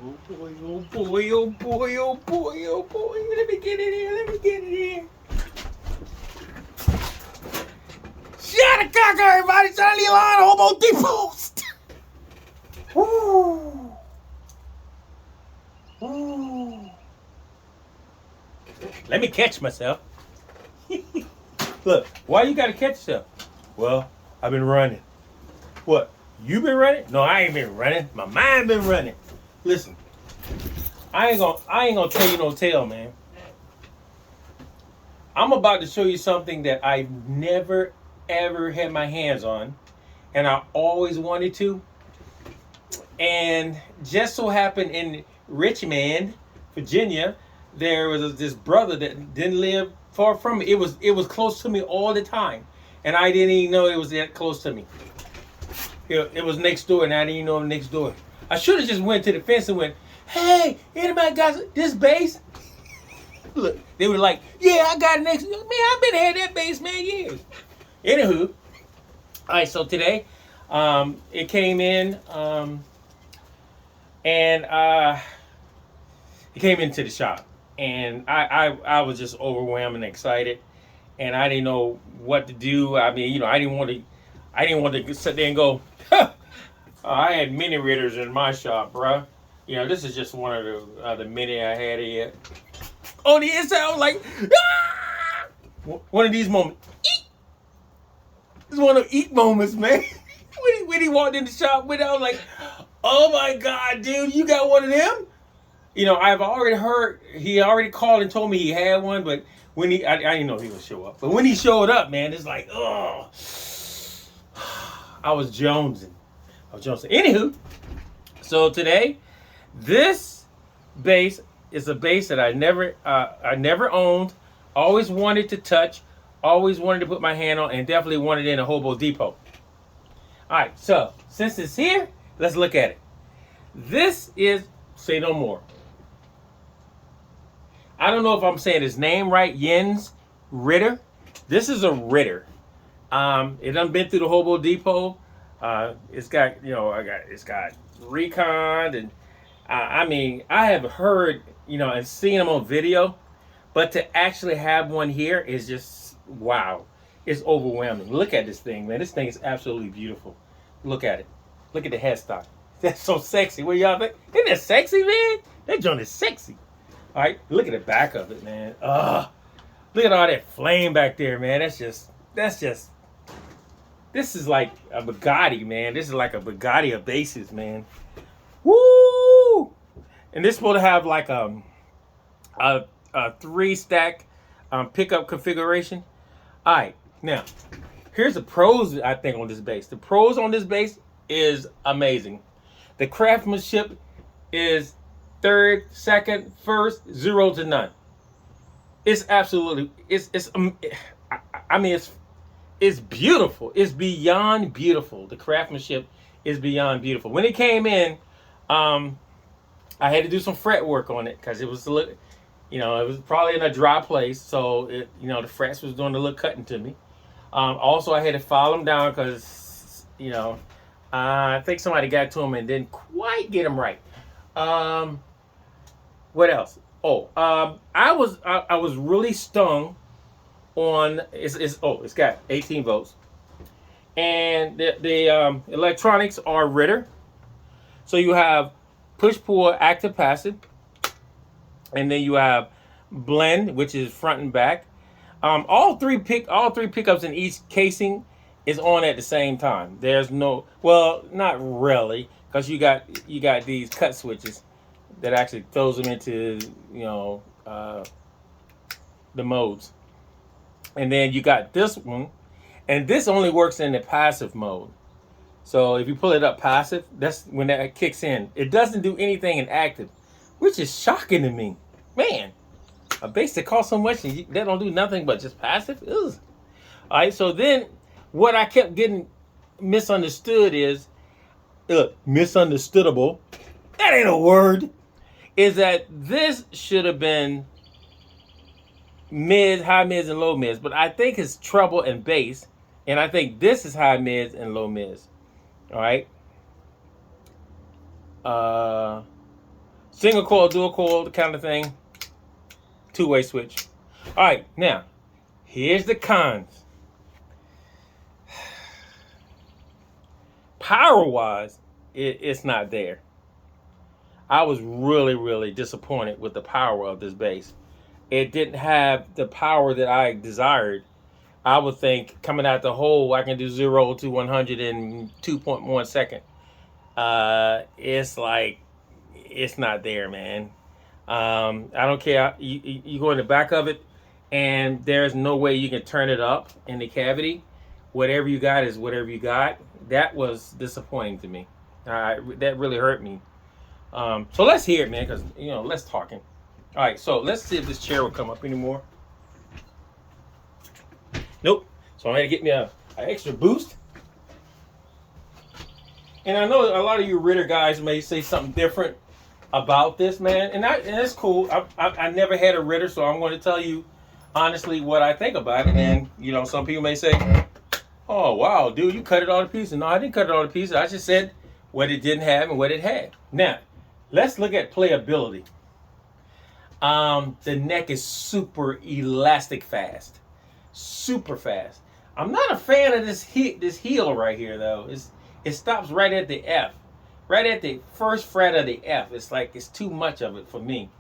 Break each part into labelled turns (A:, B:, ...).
A: Oh boy, oh boy, oh boy, oh boy, oh boy. Let me get in here, let me get in here. Shut the cock, everybody. Charlie Line, Hobo Depost. Woo. Woo. Let me catch myself. Look, why you gotta catch yourself? Well, I've been running. What? You been running? No, I ain't been running. My mind been running. Listen, I ain't gonna tell you no tale, man. I'm about to show you something that I've never ever had my hands on, and I always wanted to. And just so happened in Richmond, Virginia, there was this brother that didn't live far from me. It was close to me all the time, and I didn't even know it was that close to me. It was next door, and I didn't even know it was next door. I should have just went to the fence and went, "Hey, anybody got this bass?" Look, they were like, "Yeah, I got it next." Man, I've been had that bass, man, years. Anywho, all right. So today, it came in, and it came into the shop, and I was just overwhelmed and excited, and I didn't know what to do. I mean, I didn't want to sit there and go. I had mini ritters in my shop, bruh. This is just one of the mini I had here. On the inside, I was like, ah! One of these moments. Eek! It's one of the eek moments, man. when he walked in the shop with it, I was like, oh my God, dude, you got one of them? I've already heard, he already called and told me he had one, but when I didn't know he would show up. But when he showed up, man, it's like, oh, I was jonesing. Anywho, so today, this bass is a bass that I never owned, always wanted to touch, always wanted to put my hand on, and definitely wanted it in a Hobo Depot. All right, so since it's here, let's look at it. This is Say No More. I don't know if I'm saying his name right, Jens Ritter. This is a Ritter. It done been through the Hobo Depot. It's got, it's got recon, and I mean, I have heard, and seen them on video, but to actually have one here is just, wow. It's overwhelming. Look at this thing, man. This thing is absolutely beautiful. Look at it. Look at the headstock. That's so sexy. What y'all think? Isn't that sexy, man? That joint is sexy. All right, look at the back of it, man. Look at all that flame back there, man. This is like a Bugatti, man. This is like a Bugatti of basses, man. Woo! And this is supposed to have like a 3-stack pickup configuration. All right, now here's the pros I think on this bass. The pros on this bass is amazing. The craftsmanship is third, second, first, 0 to none. It's absolutely I mean it's beautiful. It's beyond beautiful. The craftsmanship is beyond beautiful. When it came in, I had to do some fret work on it because it was a little, it was probably in a dry place, so the frets was doing a little cutting to me. Also, I had to file them down because I think somebody got to them and didn't quite get them right. What else? Oh, I was really stung on it's got 18 volts, and the electronics are Ritter. So you have push pull, active, passive, and then you have blend, which is front and back. All three pickups in each casing is on at the same time. There's no, well, not really, because you got these cut switches that actually throws them into the modes. And then you got this one, and this only works in the passive mode. So if you pull it up passive, that's when that kicks in. It doesn't do anything in active, which is shocking to me. Man, a bass that costs so much and that don't do nothing but just passive? Ugh. All right, so then what I kept getting misunderstood is, misunderstoodable, that ain't a word, is that this should have been mids, high mids, and low mids. But I think it's treble and bass, and I think this is high mids and low mids. All right. Single coil, dual coil, the kind of thing. Two-way switch. All right, now, here's the cons. Power-wise, it's not there. I was really, really disappointed with the power of this bass. It didn't have the power that I desired. I would think coming out the hole, I can do 0 to 100 in 2.1 seconds. It's like, it's not there, man. I don't care. You go in the back of it, and there's no way you can turn it up in the cavity. Whatever you got is whatever you got. That was disappointing to me. That really hurt me. So let's hear it, man, because, let's talking. All right, so let's see if this chair will come up anymore. Nope. So I had to get me an extra boost. And I know a lot of you Ritter guys may say something different about this, man, and that's cool. I never had a Ritter, so I'm going to tell you honestly what I think about it. And some people may say, "Oh wow, dude, you cut it all to pieces." No, I didn't cut it all to pieces. I just said what it didn't have and what it had. Now, let's look at playability. The neck is super elastic fast, super fast. I'm not a fan of this heel right here though. It stops right at the F. Right at the first fret of the F. It's like it's too much of it for me.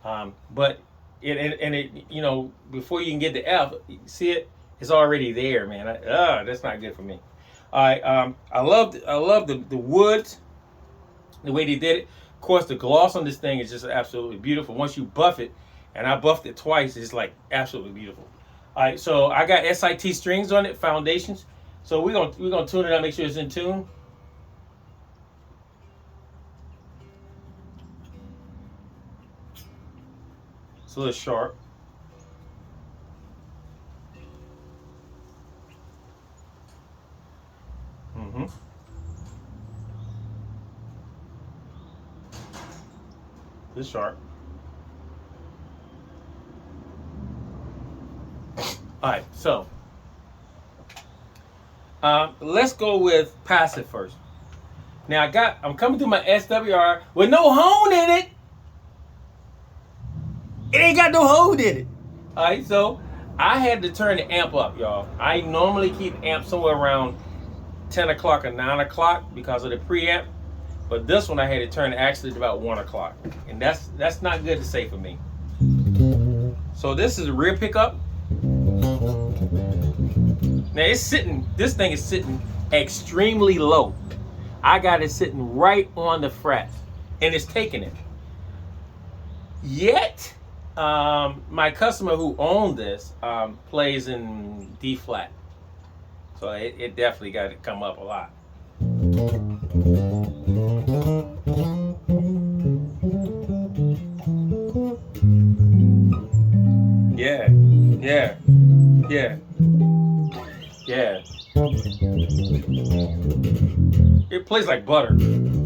A: But before you can get the F, see it? It's already there, man. That's not good for me. All right. I love the woods, the way they did it. Of course, the gloss on this thing is just absolutely beautiful. Once you buff it, and I buffed it twice, it's like absolutely beautiful. All right. So I got SIT strings on it, foundations. So we're gonna tune it up, make sure it's in tune. It's a little sharp. It's sharp. All right, so let's go with passive first. Now I'm coming through my SWR with no hone in it. It ain't got no hone in it. All right, so I had to turn the amp up, y'all. I normally keep amp somewhere around 10 o'clock or 9 o'clock because of the preamp. But this one I had to turn it actually to about 1 o'clock. And that's not good to say for me. So this is a rear pickup. Now this thing is sitting extremely low. I got it sitting right on the fret. And it's taking it. Yet, my customer who owned this plays in D flat. So it definitely got to come up a lot. Yeah. It plays like butter. You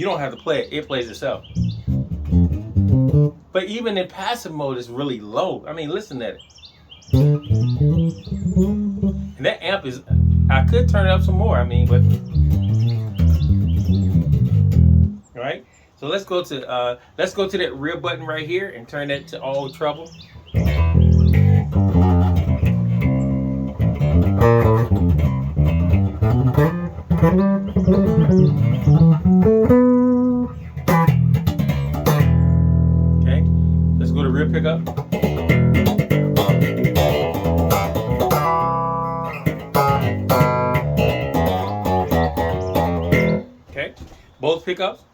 A: don't have to play it. It plays itself. But even in passive mode, it's really low. I mean, listen to it. And that amp is, I could turn it up some more. I mean, but all right. So let's go to that rear button right here and turn that to all treble. Okay. Let's go to rear pickup. Okay. Both pickups.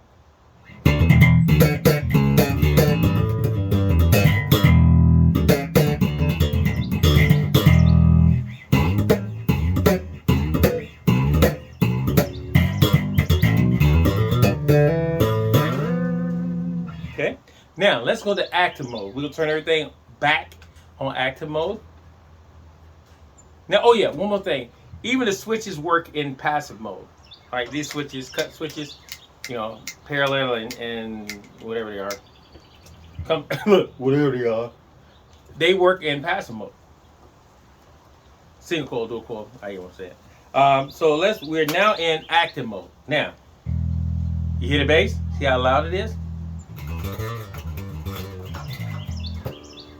A: Now, let's go to active mode. We'll turn everything back on active mode. Now, oh yeah, one more thing. Even the switches work in passive mode. All right, these switches, cut switches, parallel and whatever they are. Look, whatever they are. They work in passive mode. Single coil, dual coil, I want to say it. So we're now in active mode. Now, You hear the bass? See how loud it is?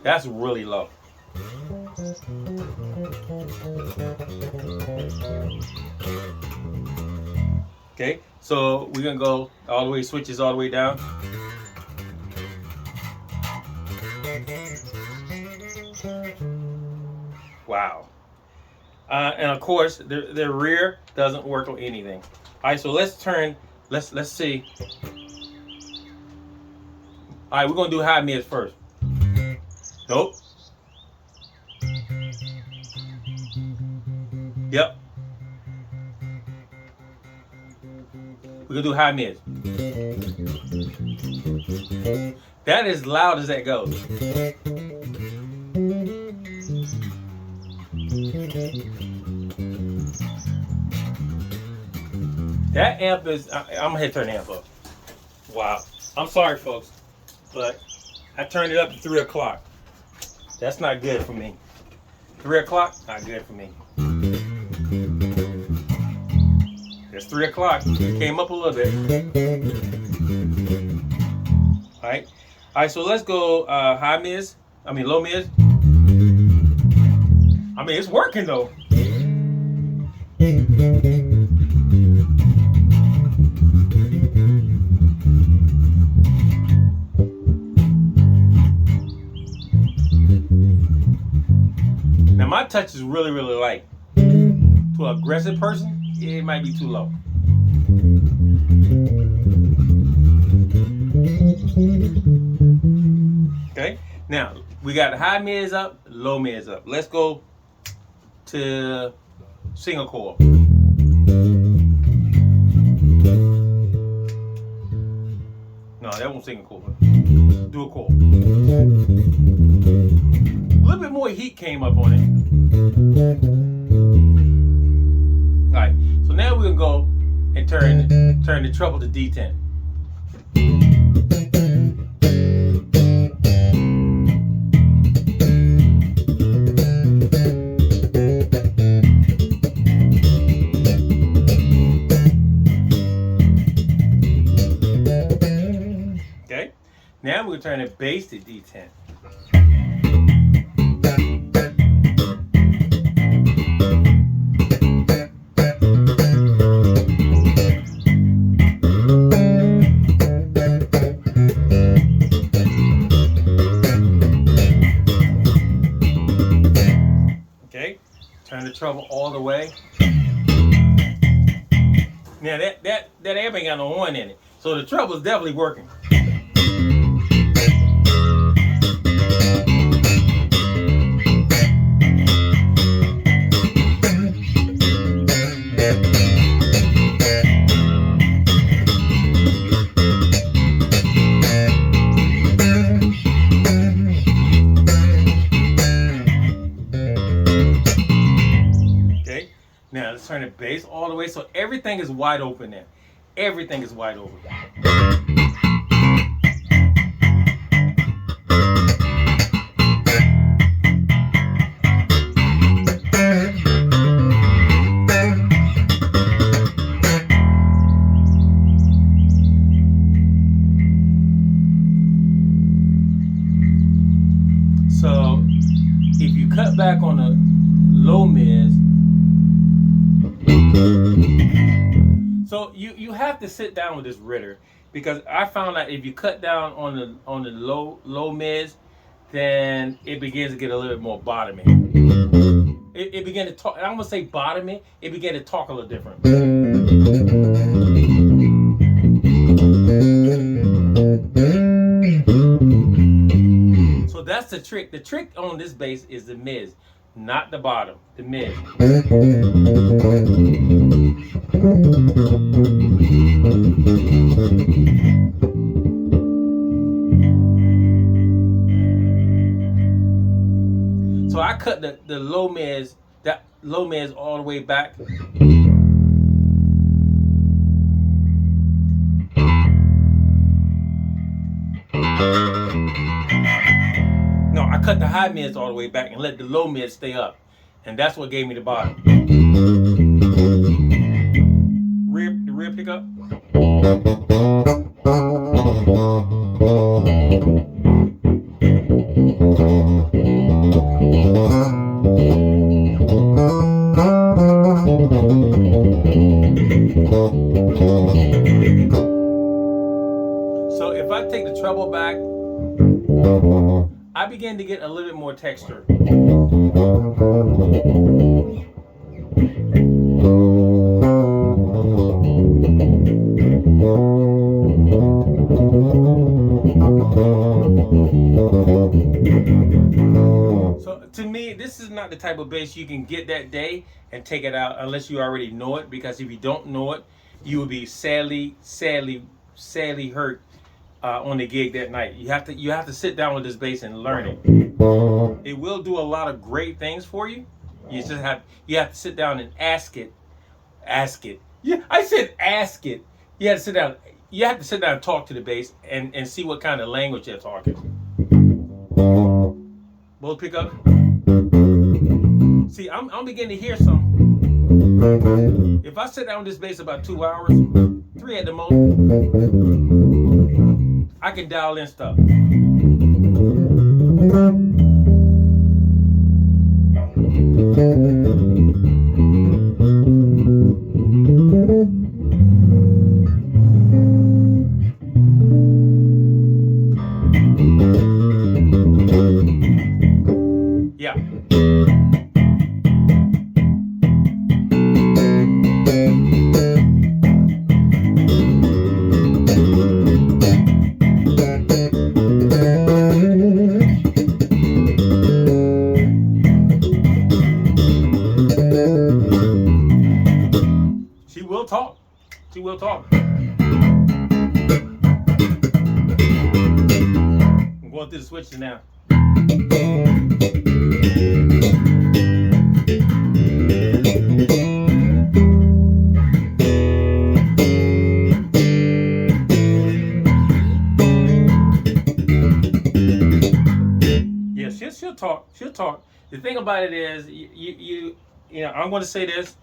A: That's really low. Okay, so we're gonna go all the way, switches all the way down. Wow. And of course, the rear doesn't work on anything. All right, so let's turn. Let's see. All right, we're gonna do high mids first. Nope. Yep. We're gonna do high mids. That is loud as that goes. That amp is, I'm gonna hit turn the amp up. Wow. I'm sorry, folks, but I turned it up to 3 o'clock. That's not good for me. 3 o'clock, not good for me. It's 3 o'clock. It came up a little bit. All right. All right, so let's go low mids. I mean, it's working though. Now my touch is really, really light. To an aggressive person, it might be too low. Okay, now we got high mids up, low mids up. Let's go to single coil. No, that won't single coil. Dual coil. A little bit more heat came up on it. All right, so now we're gonna go and turn the treble to D10. Okay, now we're gonna turn the bass to D10. Turn the treble all the way. Now that amp ain't got no one in it, so the treble is definitely working. Now let's turn the bass all the way so everything is wide open now. Everything is wide open. So if you cut back on the low mids, so you have to sit down with this Ritter, because I found out if you cut down on the low mids, then it begins to get a little bit more bottomy. It began to talk. I'm gonna say bottomy. It began to talk a little different. So that's the trick. The trick on this bass is the mids, not the bottom. The mid. So I cut the low mids, that low mids all the way back. No, I cut the high mids all the way back and let the low mids stay up. And that's what gave me the bottom. The rear pickup. So if I take the treble back, I begin to get a little bit more texture. So to me, this is not the type of bass you can get that day and take it out unless you already know it, because if you don't know it, you will be sadly hurt on the gig that night. You have to sit down with this bass and learn it. It will do a lot of great things for you. You have to sit down and ask it. Yeah, I said ask it. You have to sit down. You have to sit down and talk to the bass and see what kind of language they're talking. Both pick up. See, I'm beginning to hear something. If I sit down with this bass about 2 hours, 3 at the most, I can dial in stuff. Yeah. She will talk. She will talk. I'm going through the switches now. Yeah, she'll talk. She'll talk. The thing about it is, you know, I'm going to say this,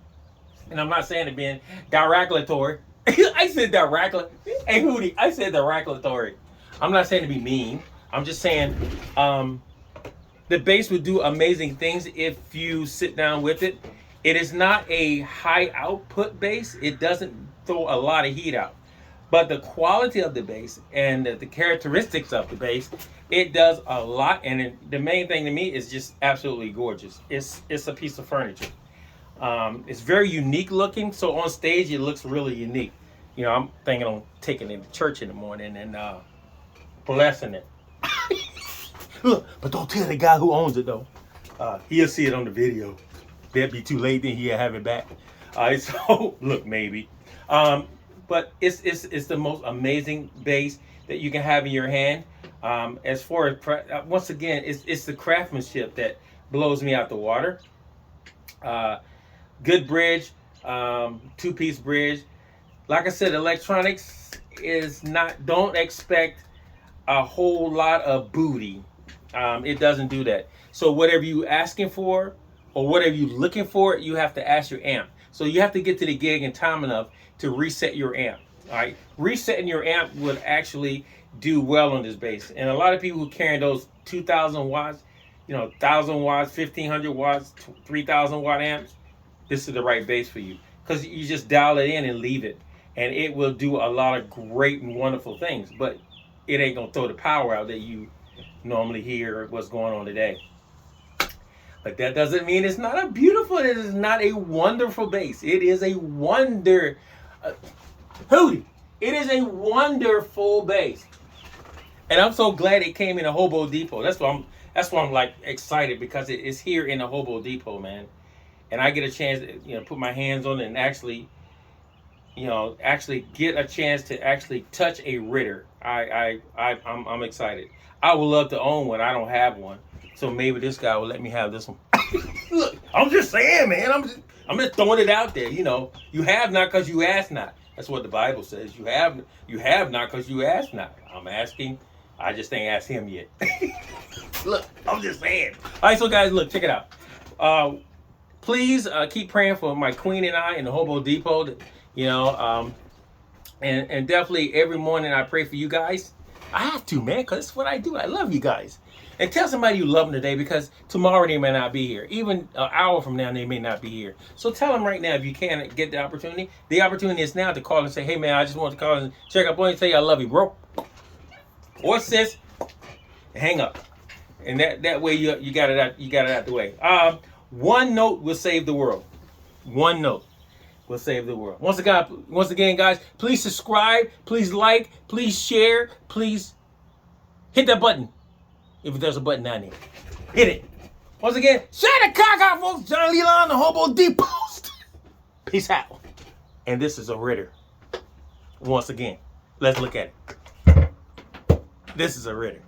A: and I'm not saying it being derogatory. I said derogatory. Hey, Hootie, I said derogatory. I'm not saying to be mean. I'm just saying the bass would do amazing things if you sit down with it. It is not a high output bass. It doesn't throw a lot of heat out. But the quality of the bass and the characteristics of the bass, it does a lot. And the main thing to me is just absolutely gorgeous. It's a piece of furniture. It's very unique looking. So on stage, it looks really unique. You know, I'm thinking on taking it to church in the morning and blessing it. Look, but don't tell the guy who owns it though. He'll see it on the video. That'd be too late. Then he'll have it back. So look, maybe. But it's the most amazing bass that you can have in your hand. As far as once again, it's the craftsmanship that blows me out the water. Good bridge, 2-piece bridge. Like I said, electronics is not. Don't expect a whole lot of booty. It doesn't do that. So whatever you asking for or whatever you looking for, you have to ask your amp. So you have to get to the gig in time enough to reset your amp. All right, resetting your amp would actually do well on this bass. And a lot of people who carry those 2,000 watts, you know, 1,000 watts, 1,500 watts, 3,000 watt amps, this is the right bass for you, because you just dial it in and leave it, and it will do a lot of great and wonderful things. But it ain't gonna throw the power out that you normally hear what's going on today. But that doesn't mean it's not a beautiful, it is not a wonderful bass. It is a wonder. Hootie, it is a wonderful bass. And I'm so glad it came in a Hobo Depot. That's why I'm like excited, because it is here in a Hobo Depot, man. And I get a chance to, you know, put my hands on it and actually, you know, actually get a chance to actually touch a Ritter. I'm excited. I would love to own one. I don't have one. So maybe this guy will let me have this one. Look, I'm just saying, man. I'm just throwing it out there. You know, you have not because you ask not. That's what the Bible says. You have not because you ask not. I'm asking. I just ain't asked him yet. Look, I'm just saying. All right, so guys, look, check it out. Please keep praying for my queen and I in the Hobo Depot. You know, And definitely every morning I pray for you guys. I have to, man, because it's what I do. I love you guys. And tell somebody you love them today, because tomorrow they may not be here. Even an hour from now, they may not be here. So tell them right now, if you can get the opportunity. The opportunity is now to call and say, hey, man, I just want to call and check up on you and say I love you, bro. Or sis, hang up. And that way you got it out the way. One note will save the world. One note will save the world. Once again, guys, please subscribe, please like, please share, please hit that button. If there's a button down there, hit it. Once again, shut the cock out, folks. John Leland, the Hobo D-Post. Peace out. And this is a Ritter. Once again, let's look at it. This is a Ritter.